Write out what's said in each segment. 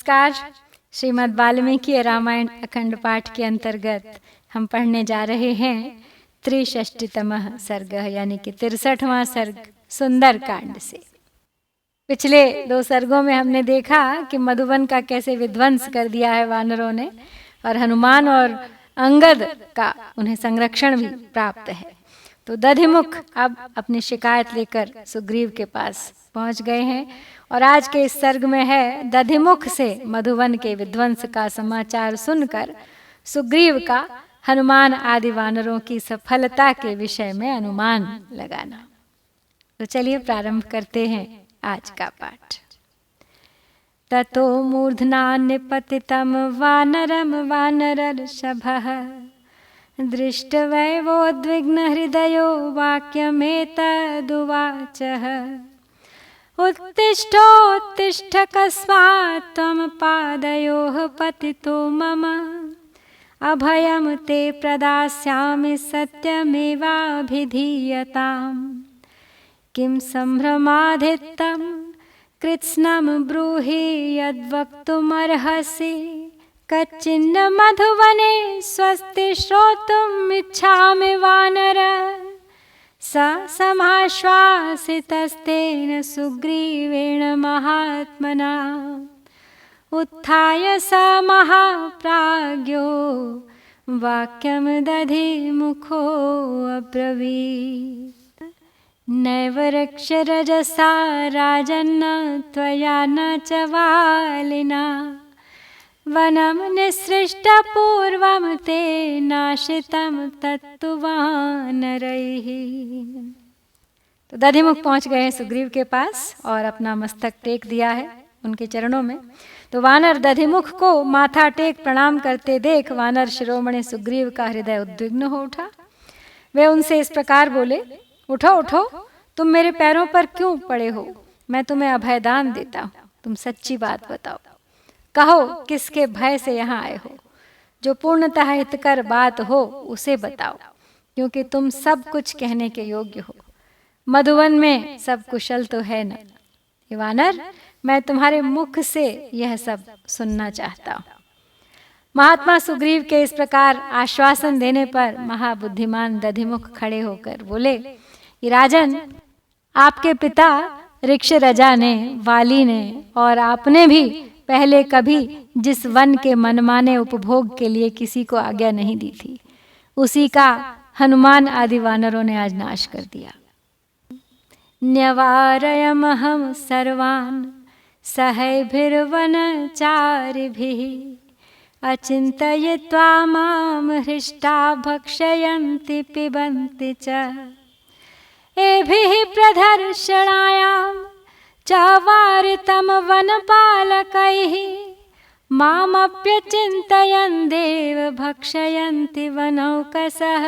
नमस्कार। श्रीमद् वाल्मीकि रामायण अखंड पाठ के अंतर्गत हम पढ़ने जा रहे हैं त्रिषष्टितमः सर्ग यानी कि 63वां सर्ग सुंदर कांड से। पिछले 2 सर्गों में हमने देखा कि मधुवन का कैसे विध्वंस कर दिया है वानरों ने, और हनुमान और अंगद का उन्हें संरक्षण भी प्राप्त है। तो दधिमुख अब अपनी शिकायत लेकर सुग्रीव के पास पहुंच गए हैं, और आज के इस सर्ग में है दधिमुख से मधुवन के विध्वंस का समाचार सुनकर सुग्रीव का हनुमान आदि वानरों की सफलता के विषय में अनुमान लगाना। तो चलिए प्रारंभ करते हैं आज का पाठ। ततो मूर्धना निपतितं वानरं वानरर्षभः दृष्ट्वैवोद्विग्न हृदयो वाक्यमेतदुवाचः। उत्तिष्ठोत्तिष्ठ कस्मात् त्वं पादयोः पतितो मम अभयं ते प्रदास्यामि सत्यमेवाभिधीयताम्। किं सम्भ्रमाधितं कृत्स्नं ब्रूहि यद्वक्तुमर्हसि कच्चिन्न मधुवने स्वस्ति श्रोतुम् इच्छामि वानर। स समाश्वासितस्तेन सुग्रीवेण महात्मना उत्थाय स महाप्राज्ञो वाक्यं दधिमुखो अब्रवीत्। नैव रक्षरजसा राजन्न त्वया न च वालिना वनं निसृष्ट पूर्वं ते नाशितं तत्तु वानरैः। तो दधिमुख पहुंच गए हैं सुग्रीव के पास और अपना मस्तक टेक दिया है उनके चरणों में। तो वानर दधिमुख को माथा टेक प्रणाम करते देख वानर शिरोमणि सुग्रीव का हृदय उद्विग्न हो उठा। वे उनसे इस प्रकार बोले, उठो उठो, तुम मेरे पैरों पर क्यों पड़े हो? मैं तुम्हें अभयदान देता हूँ, तुम सच्ची बात बताओ। कहो किसके भय से यहाँ आए हो? जो पूर्णतः हितकर बात हो उसे बताओ, क्योंकि तुम सब कुछ कहने के योग्य हो। मधुवन में सब कुशल तो है न? वानर, मैं तुम्हारे मुख से यह सब सुनना चाहता हूँ। महात्मा सुग्रीव के इस प्रकार आश्वासन देने पर महाबुद्धिमान दधिमुख खड़े होकर बोले कि राजन, आपके पिता ऋक्षरजा ने, वाली ने और आपने भी पहले कभी जिस वन के मनमाने उपभोग के लिए किसी को आज्ञा नहीं दी थी, उसी का हनुमान आदि वानरों ने आज नाश कर दिया। न्यवारयमहं सर्वान् सहैर्भिर्वनचारिभिः अचिन्तयित्वा मां हृष्टा भक्षयन्ति पिबन्ति च। एभिः प्रदर्शनायां च वारितं वनपालकैः मामप्यचिन्तयन् देव भक्षयन्ति वनौकसः।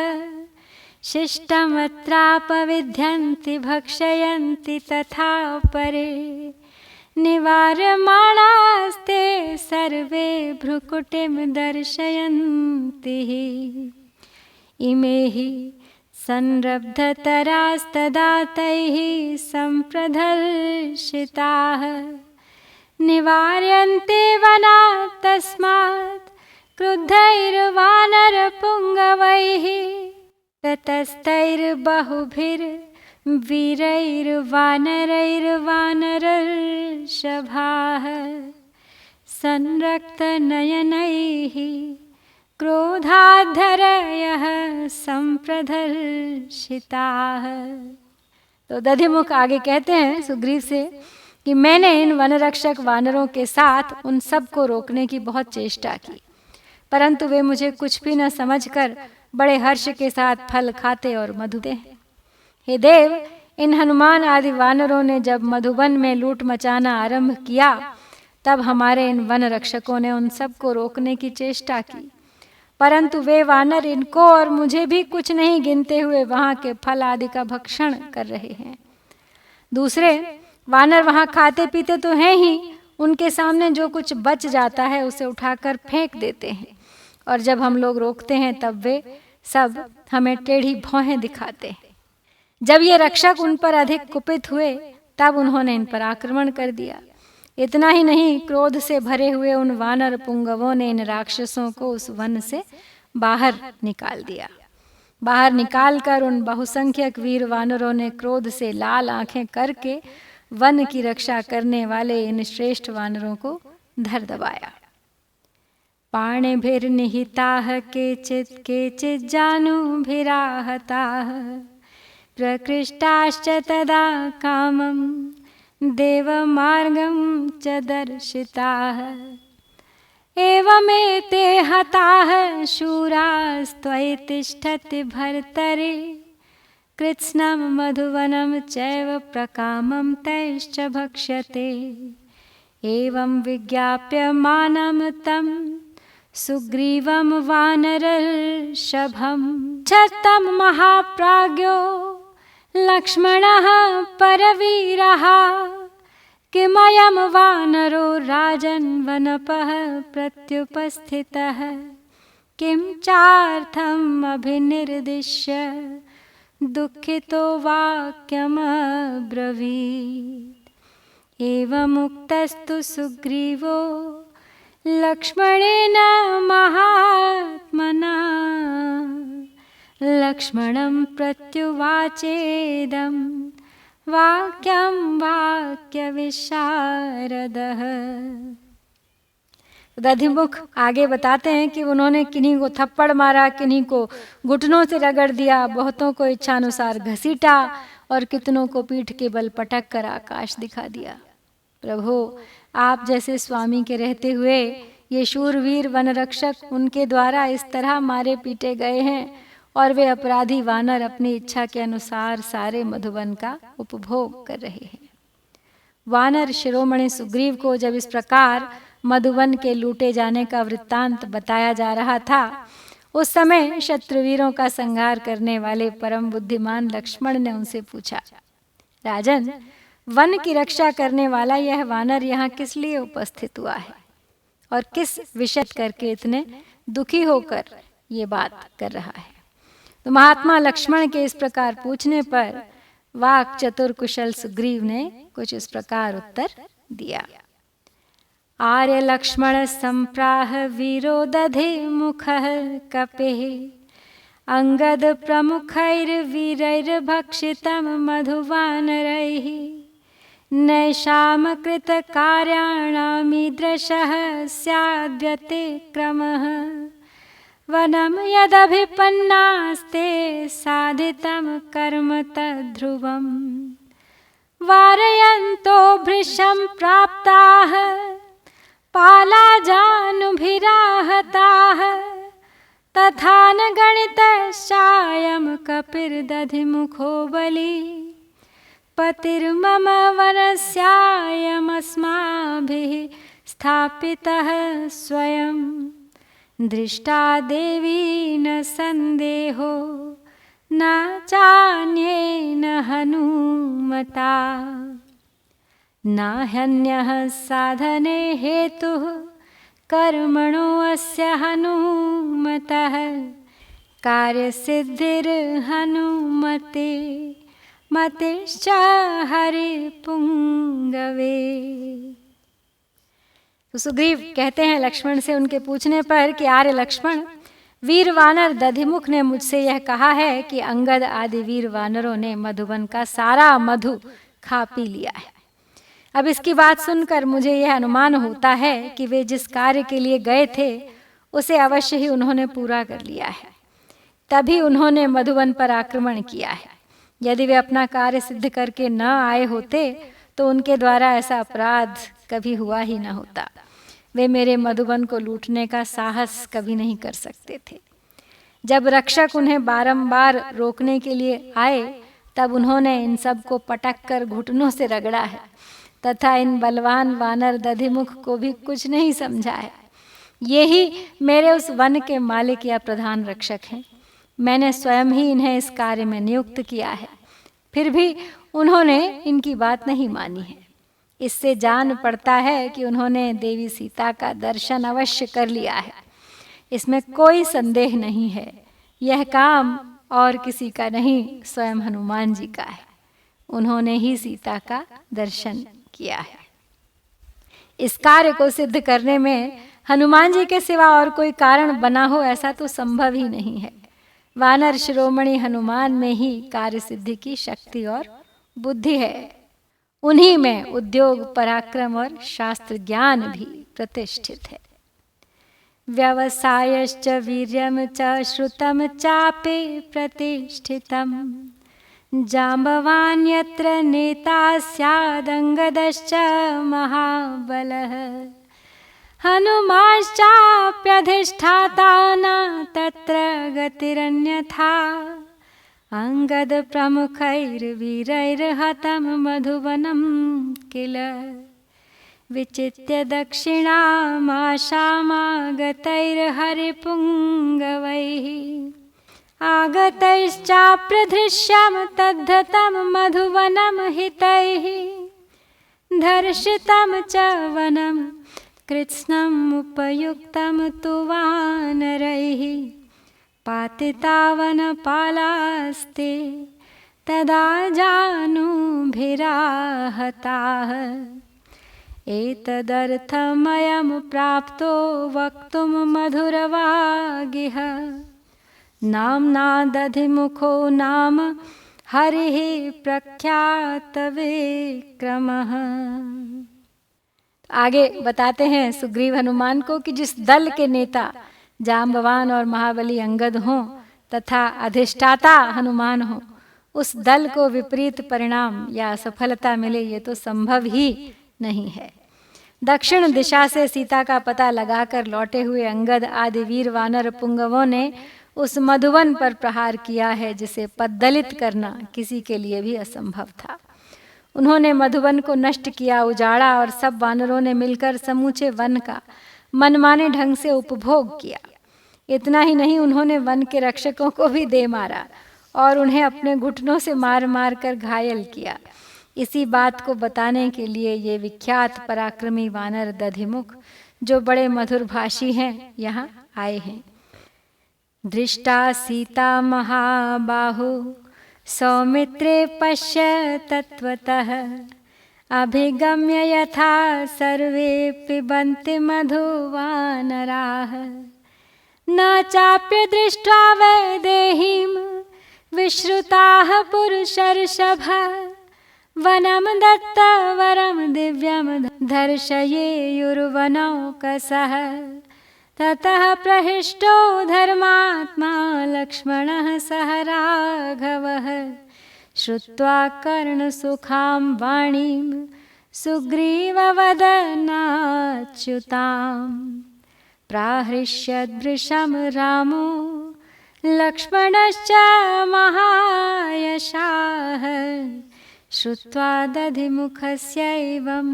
शिष्टमत्रापविध्यन्ति भक्षयन्ति तथा परे निवार्यमाणास्ते सर्वे भ्रुकुटिं दर्शयन्ति। इमे हि संरब्धतरास्तदा तैः सम्प्रदर्शिताः निवार्यन्ते वनात् तस्मात् क्रुद्धैर्वानरपुङ्गवैः ततस्तैर्बहुभिर्वीरैर्वानरैर्वानरर्षभाः संरक्तनयनैः क्रोधाद्धरयः संप्रदर्शिताः। तो दधिमुख आगे कहते हैं सुग्रीव से कि मैंने इन वनरक्षक वानरों के साथ उन सब को रोकने की बहुत चेष्टा की, परंतु वे मुझे कुछ भी न समझकर बड़े हर्ष के साथ फल खाते और मधु देते हैं। हे देव, इन हनुमान आदि वानरों ने जब मधुवन में लूट मचाना आरंभ किया, तब हमारे इन वन रक्षकों ने उन सब को रोकने की चेष्टा की, परंतु वे वानर इनको और मुझे भी कुछ नहीं गिनते हुए वहां के फल आदि का भक्षण कर रहे हैं। दूसरे वानर वहां खाते पीते तो हैं ही, उनके सामने जो कुछ बच जाता है उसे उठाकर फेंक देते हैं, और जब हम लोग रोकते हैं तब वे सब हमें टेढ़ी भौहें दिखाते हैं। जब ये रक्षक उन पर अधिक कुपित हुए तब उन्होंने इन पर आक्रमण कर दिया। इतना ही नहीं, क्रोध से भरे हुए उन वानर पुंगवों ने इन राक्षसों को उस वन से बाहर निकाल दिया। बाहर निकालकर उन बहुसंख्यक वीर वानरों ने क्रोध से लाल आंखें करके वन की रक्षा करने वाले इन श्रेष्ठ वानरों को धर दबाया। पाणिभिर्निहिताः केचित् केचित् जानुभिराहताः प्रकृष्टाश्च तदा कामं देवमार्गं च दर्शिताः एवमेते हताः शूरास्त्वयि तिष्ठति भर्तरे कृत्स्नं मधुवनं चैव प्रकामं तैश्च भक्ष्यते एवं विज्ञाप्य मानं तं सुग्रीवं वानरर्षभं छत्तं महाप्राज्ञो लक्ष्मणः परवीरः किमयं वानरो राजन् वनपः प्रत्युपस्थितः किं चार्थम् अभिनिर्दिश्य दुःखितो वाक्यमब्रवीत् एवमुक्तस्तु सुग्रीवो लक्ष्मणेन महात्मना लक्ष्मणं प्रत्युवाचेदं वाक्यं वाक्यविशारदः। दधिमुख आगे बताते हैं कि उन्होंने किन्हीं को थप्पड़ मारा, किन्हीं को घुटनों से रगड़ दिया, बहुतों को इच्छानुसार घसीटा और कितनों को पीठ के बल पटक कर आकाश दिखा दिया। प्रभु, आप जैसे स्वामी के रहते हुए ये शूरवीर वनरक्षक उनके द्वारा इस तरह मारे पीटे गए हैं और वे अपराधी वानर अपनी इच्छा के अनुसार सारे मधुवन का उपभोग कर रहे हैं। वानर शिरोमणि सुग्रीव को जब इस प्रकार मधुवन के लूटे जाने का वृत्तांत बताया जा रहा था, उस समय शत्रुवीरों का संहार करने वाले परम बुद्धिमान लक्ष्मण ने उनसे पूछा, राजन, वन की रक्षा करने वाला यह वानर यहाँ किस लिए उपस्थित हुआ है और किस विषय करके इतने दुखी होकर ये बात कर रहा है। तो महात्मा लक्ष्मण के इस प्रकार पूछने पर वाक् चतुर कुशल सुग्रीव ने कुछ इस प्रकार उत्तर दिया। आर्य लक्ष्मण संप्राह वीरो दधे मुखः कपेः अंगद प्रमुखैर्वीरैर्भक्षितं मधुवानरैः नैषां कृतकार्याणामीदृशः स्याद्व्यतिक्रमः वनं यदभिपन्नास्ते साधितं कर्म तद्ध्रुवम् वारयन्तो भृशं प्राप्ताः पालाजानुभिराहताः तथा न गणितश्चायं कपिर्दधिमुखो बली पतिर्मम वनस्यायमस्माभिः स्थापितः स्वयं दृष्टा देवी न संदेहो न चान्येन हनुमता नाह्यन्यः साधने हेतुः कर्मणो अस्य हनुमतः कार्यसिद्धिर्हनुमते मतिश्च हरिपुंगवे। तो सुग्रीव कहते हैं लक्ष्मण से उनके पूछने पर कि आर्य लक्ष्मण, वीर वानर दधिमुख ने मुझसे यह कहा है कि अंगद आदि वीर वानरों ने मधुवन का सारा मधु खा पी लिया है। अब इसकी बात सुनकर मुझे यह अनुमान होता है कि वे जिस कार्य के लिए गए थे उसे अवश्य ही उन्होंने पूरा कर लिया है, तभी उन्होंने मधुवन पर आक्रमण किया है। यदि वे अपना कार्य सिद्ध करके न आए होते तो उनके द्वारा ऐसा अपराध कभी हुआ ही न होता। वे मेरे मधुवन को लूटने का साहस कभी नहीं कर सकते थे। जब रक्षक उन्हें बारंबार रोकने के लिए आए तब उन्होंने इन सब को पटक कर घुटनों से रगड़ा है तथा इन बलवान वानर दधिमुख को भी कुछ नहीं समझा है। यही मेरे उस वन के मालिक या प्रधान रक्षक हैं। मैंने स्वयं ही इन्हें इस कार्य में नियुक्त किया है, फिर भी उन्होंने इनकी बात नहीं मानी है। इससे जान पड़ता है कि उन्होंने देवी सीता का दर्शन अवश्य कर लिया है, इसमें कोई संदेह नहीं है। यह काम और किसी का नहीं, स्वयं हनुमान जी का है। उन्होंने ही सीता का दर्शन किया है। इस कार्य को सिद्ध करने में हनुमान जी के सिवा और कोई कारण बना हो ऐसा तो संभव ही नहीं है। वानर शिरोमणि हनुमान में ही कार्य सिद्धि की शक्ति और बुद्धि है। उन्हीं में उद्योग, पराक्रम और शास्त्र ज्ञान भी प्रतिष्ठित है। व्यवसायश्च वीर्यं च श्रुतं चापि प्रतिष्ठितम् जाम्बवान् यत्र नेता स्यादङ्गदश्च महाबलः हनुमाश्चाप्यधिष्ठाता न तत्र गतिरन्यथा अंगद प्रमुखैर्वीरैर्हतं मधुवनं किल विचित्य दक्षिणामाशामागतैर्हरिपुङ्गवैः आगतैश्चाप्रधृश्यं तद्धतं मधुवनं हितैः धर्षितं च वनं कृत्स्नमुपयुक्तं तु वानरैः पातितावनपालास्ते तदा जानुभीराहताः एतदर्थमयं प्राप्तो वक्तुं मधुरवागिह नाम्ना दधिमुखो नाम हरिः प्रख्यातविक्रमः। आगे बताते हैं सुग्रीव हनुमान को कि जिस दल के नेता जाम्बवान और महाबली अंगद हों तथा अधिष्ठाता हनुमान हो, उस दल को विपरीत परिणाम या सफलता मिले ये तो संभव ही नहीं है। दक्षिण दिशा से सीता का पता लगाकर लौटे हुए अंगद आदि वीर वानर पुंगवों ने उस मधुवन पर प्रहार किया है जिसे पद्दलित करना किसी के लिए भी असंभव था। उन्होंने मधुवन को नष्ट किया, उजाड़ा और सब वानरों ने मिलकर समूचे वन का मनमाने ढंग से उपभोग किया। इतना ही नहीं, उन्होंने वन के रक्षकों को भी दे मारा और उन्हें अपने घुटनों से मार मार कर घायल किया। इसी बात को बताने के लिए ये विख्यात पराक्रमी वानर दधिमुख जो बड़े मधुरभाषी हैं यहाँ आए हैं। दृष्टा सीता महाबाहु सौमित्रे पश्य तत्वतः अभिगम्य यथा सर्वे पिबन्ति मधुवानराः न चाप्य दृष्ट्वा वैदेहीं विश्रुताः पुरुषर्षभा वनं दत्तवरं दिव्यं दर्शयेयुर्वनौकसः ततः प्रहिष्टो धर्मात्मा लक्ष्मणः सह राघवः श्रुत्वा कर्णसुखां वाणीं सुग्रीववदनाच्युताम् प्राहृष्यदृशं रामो लक्ष्मणश्च महायशाः श्रुत्वा दधिमुखस्यैवं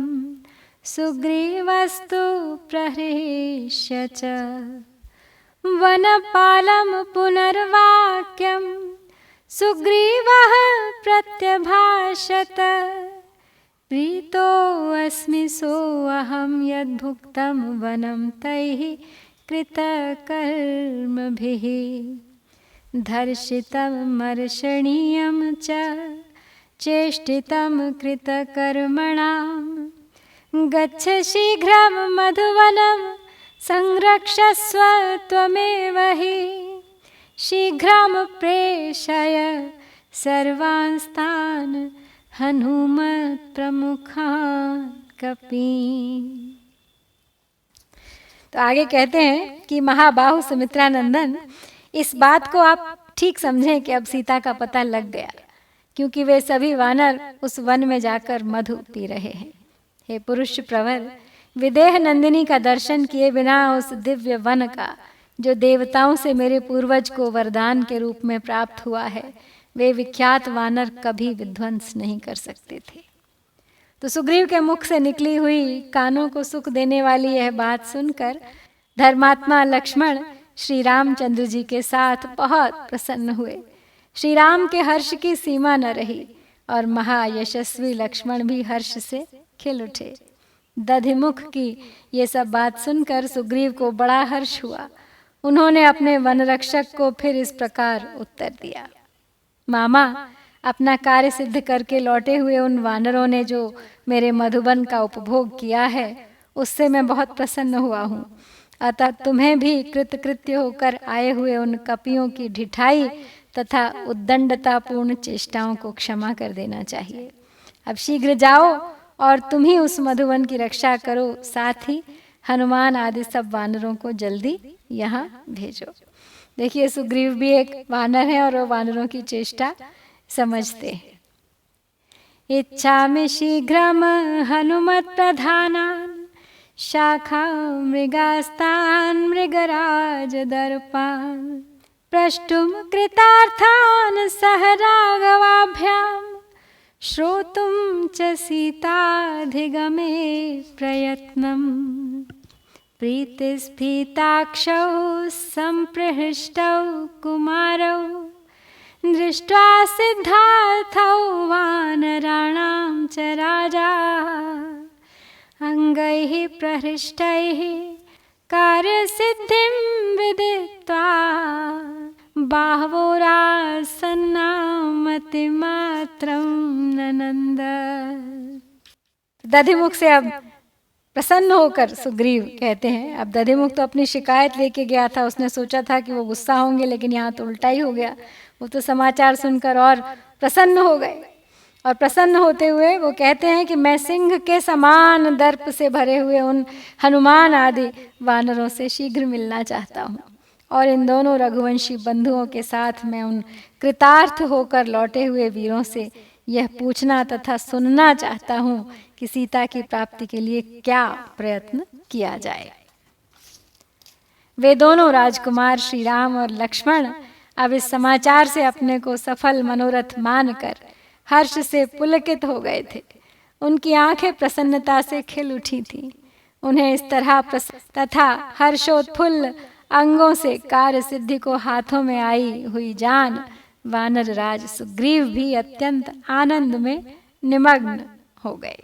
सुग्रीवस्तु प्रहृष्य च वनपालं पुनर्वाक्यं सुग्रीवः प्रत्यभाषत प्रीतोऽस्मि सोऽहं यद्भुक्तं वनं तैः कृतकर्मभिः धर्षितं मर्षणीयं च चेष्टितं कृतकर्मणां गच्छ शीघ्रं मधुवनं संरक्षस्व त्वमेव हि शीघ्रं प्रेषय सर्वांस्तान् हनुमत् प्रमुखान् कपीन्। तो आगे कहते हैं कि महाबाहु सुमित्रानंदन, इस बात को आप ठीक समझें कि अब सीता का पता लग गया, क्योंकि वे सभी वानर उस वन में जाकर मधु पी रहे हैं। हे पुरुष प्रवर, विदेह नंदिनी का दर्शन किए बिना उस दिव्य वन का जो देवताओं से मेरे पूर्वज को वरदान के रूप में प्राप्त हुआ है, वे विख्यात वानर कभी विध्वंस नहीं कर सकते थे। तो सुग्रीव के मुख से निकली हुई कानों को सुख देने वाली यह बात सुनकर धर्मात्मा लक्ष्मण श्री रामचंद्र जी के साथ बहुत प्रसन्न हुए। श्री राम के हर्ष की सीमा न रही और महायशस्वी लक्ष्मण भी हर्ष से खिल उठे। दधिमुख की ये सब बात सुनकर सुग्रीव को बड़ा हर्ष हुआ। उन्होंने अपने वन रक्षक को फिर इस प्रकार उत्तर दिया। मामा, अपना कार्य सिद्ध करके लौटे हुए उन वानरों ने जो मेरे मधुबन का उपभोग किया है, उससे मैं बहुत प्रसन्न हुआ हूँ। अतः तुम्हें भी कृतकृत्य होकर आए हुए उन कपियों की ढिठाई तथा उद्दंडतापूर्ण चेष्टाओं को क्षमा कर देना चाहिए। अब शीघ्र जाओ और तुम ही उस मधुवन की रक्षा करो, साथ ही हनुमान आदि सब वानरों को जल्दी यहाँ भेजो। देखिए, सुग्रीव भी एक वानर है और वो वानरों की चेष्टा समझते हैं। इच्छामि शीघ्रम हनुमत प्रधानान शाखा मृगास्तान मृगराज दर्पान प्रष्टुम कृतार्थान सह राघवाभ्याम श्रोतुम च सीताधिगमे प्रयत्नम प्रीतिस्फीताक्षौ संप्रहृष्टौ कुमारौ दृष्ट्वा सिद्धार्थौ वानराणां च राजा अंगैः प्रहृष्टैः कार्यसिद्धिं विदित्वा बाहुरासन्ना मतिमात्रं ननन्द। दधिमुख से अब प्रसन्न होकर सुग्रीव कहते हैं, अब दधिमुख तो अपनी शिकायत लेके गया था, उसने सोचा था कि वो गुस्सा होंगे, लेकिन यहाँ तो उल्टा ही हो गया। वो तो समाचार सुनकर और प्रसन्न हो गए, और प्रसन्न होते हुए वो कहते हैं कि मैं सिंह के समान दर्प से भरे हुए उन हनुमान आदि वानरों से शीघ्र मिलना चाहता हूँ, और इन दोनों रघुवंशी बंधुओं के साथ मैं उन कृतार्थ होकर लौटे हुए वीरों से यह पूछना तथा सुनना चाहता हूँ कि सीता की प्राप्ति के लिए क्या प्रयत्न किया जाए। वे दोनों राजकुमार श्री राम और लक्ष्मण अब इस समाचार से अपने को सफल मनोरथ मानकर हर्ष से पुलकित हो गए थे। उनकी आंखें प्रसन्नता से खिल उठी थीं। उन्हें इस तरह तथा हर्षोत्फुल्ल अंगों से कार्य सिद्धि को हाथों में आई हुई जान वानर राज सुग्रीव भी अत्यंत आनंद में निमग्न हो गए।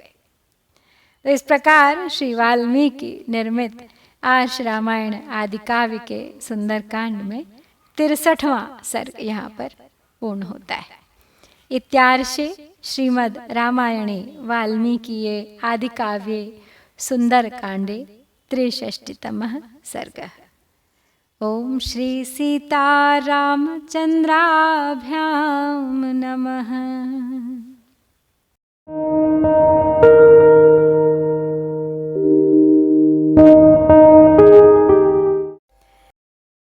तो इस प्रकार श्री वाल्मीकि निर्मित आर्ष रामायण आदि काव्य के सुंदरकांड में 63वां सर्ग यहाँ पर पूर्ण होता है। इत्यार्षे श्रीमद् रामायणे वाल्मीकिये आदि काव्ये सुंदरकांडे 63तमः सर्गः। ओम श्री सीतारामचंद्राभ्यां नमः।